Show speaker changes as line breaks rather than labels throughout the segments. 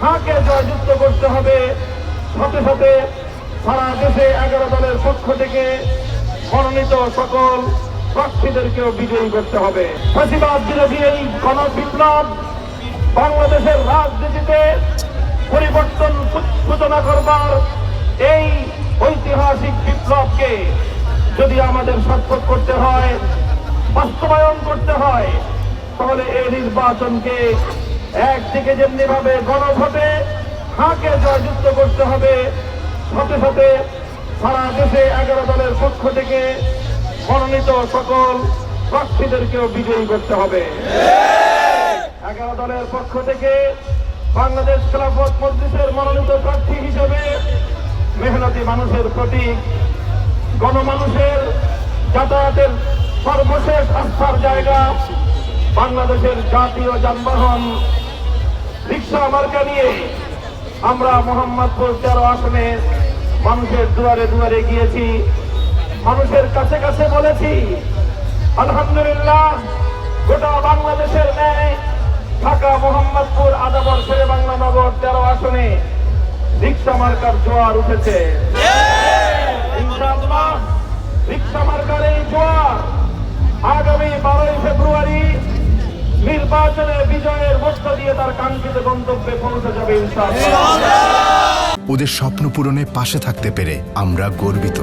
হাঁকে জয়যুক্ত করতে হবে। সাথে সাথে সারা দেশে 11 দলের পক্ষ থেকে মনোনীত সকল প্রার্থীদেরকেও বিজয়ী করতে হবে। ফ্যাসিবাদ বিরোধী এই গণবিপ্লব বাংলাদেশের রাজনীতিতে পরিবর্তন সূচনা করবার এই ঐতিহাসিক বিপ্লবকে যদি আমাদের সার্থক করতে হয়, বাস্তবায়ন করতে হয়, তাহলে এই নির্বাচনকে একদিকে যেমনি ভাবে গণভোটে হাঁকে জয়যুক্ত করতে হবে, সাথে সাথে সারা দেশে 11 দলের পক্ষ থেকে মনোনীত সকল প্রার্থীদেরকেও বিজয়ী করতে হবে। 11 দলের পক্ষ থেকে বাংলাদেশ খেলাফত মজলিসের মনোনীত প্রার্থী হিসেবে মেহনতি মানুষের প্রতীক, গণমানুষের যাতায়াতের সর্বশেষ আস্থার জায়গা, বাংলাদেশের জাতীয় যানবাহন রিক্সা মার্কা নিয়ে আমরা মোহাম্মদপুর 13 আসনে মানুষের দুয়ারে দুয়ারে গিয়েছি, মানুষের কাছে কাছে বলেছি আলহামদুলিল্লাহ গোটা বাংলাদেশের ন্যায় ঢাকা, মোহাম্মদপুর, আদাবর, শেরে বাংলা নগর 13 আসনে রিক্সা মার্কার জোয়ার উঠেছে। ইনশাআল্লাহ রিক্সা মার্কার এই জোয়ার আগামী 12 ফেব্রুয়ারি নির্বাচনে বিজয়ের মধ্য দিয়ে তার কাঙ্ক্ষিত গন্তব্যে পৌঁছে যাবে ইনশাআল্লাহ।
ওদের স্বপ্ন পূরণে পাশে থাকতে পেরে আমরা গর্বিত।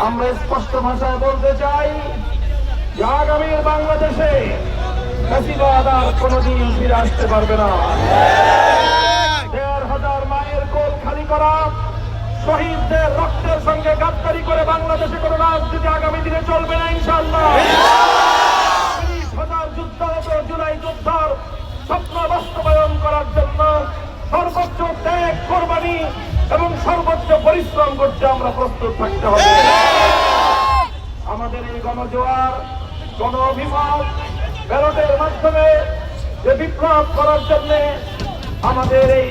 আমরা স্পষ্ট ভাষায় বলতে চাই যে আগামীর বাংলাদেশে ফ্যাসিবাদ আর কোনোদিন ফিরে আসতে পারবে না। 1,500 মায়ের কোল খালি করা, শহীদদের রক্তের সঙ্গে গাদ্দারি করে বাংলাদেশে কোনো রাজনীতি আগামী দিনে চলবে না ইনশাআল্লাহ। 30,000 যুদ্ধাহত জুলাই যোদ্ধার স্বপ্ন বাস্তবায়ন করার জন্য সর্বোচ্চ ত্যাগ, কোরবানি এবং সর্বোচ্চ পরিশ্রম করতে আমরা প্রস্তুত থাকতে হবে। আমাদের এই গণজোয়ার, গণ অভিমত, ব্যালটের মাধ্যমে যে বিপ্লব করার জন্য আমাদের এই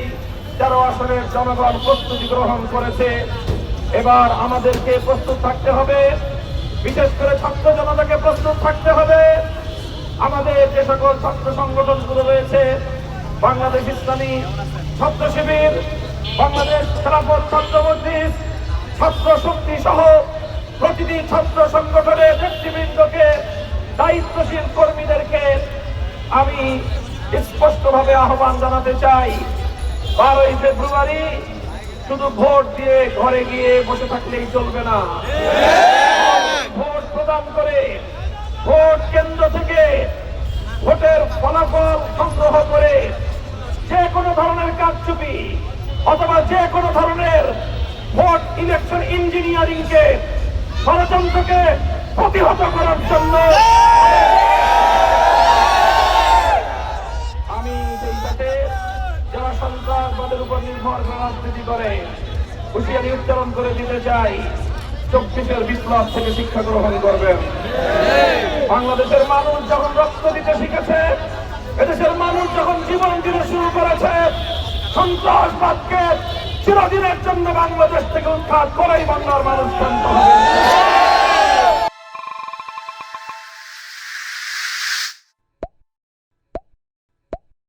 13 আসনের জনগণ প্রস্তুতি গ্রহণ করেছে, এবার আমাদেরকে প্রস্তুত থাকতে হবে। বিশেষ করে ছাত্র জনতাকে প্রস্তুত থাকতে হবে। আমাদের যে সকল ছাত্র সংগঠনগুলো রয়েছে, বাংলাদেশ ইসলামী ছাত্র শিবির, বাংলাদেশ খেলাফত ছাত্র মজলিস, ছাত্র শক্তি সহ প্রতিটি ছাত্র সংগঠনের নেতৃবৃন্দকে, দায়িত্বশীল কর্মীদেরকে আমি স্পষ্টভাবে আহ্বান জানাতে চাই, 12 ফেব্রুয়ারি শুধু ভোট দিয়ে ঘরে গিয়ে বসে থাকলেই চলবে না। ভোট প্রদান করে, ভোট কেন্দ্র থেকে ভোটের ফলাফল সংগ্রহ করে যে কোনো ধরনের কারচুপি অথবা যে কোনো ধরনের ভোট ইলেকশন ইঞ্জিনিয়ারিংকে, ষড়যন্ত্রকে প্রতিহত করার জন্য আমি যেই দেশে যারা সন্ত্রাসবাদের উপর নির্ভর রাজনীতি করে হুঁশিয়ারি উচ্চারণ করে দিতে চাই, 24-এর বিপ্লব থেকে শিক্ষা গ্রহণ করবেন। বাংলাদেশের মানুষ যখন রক্ত দিতে শিখেছে, এদেশের মানুষ যখন জীবন দিতে শুরু করেছে, সন্ত্রাসবাদকে চিরদিনের জন্য বাংলাদেশ থেকে উৎখাত করেই বাংলার মানুষ শান্ত হবে।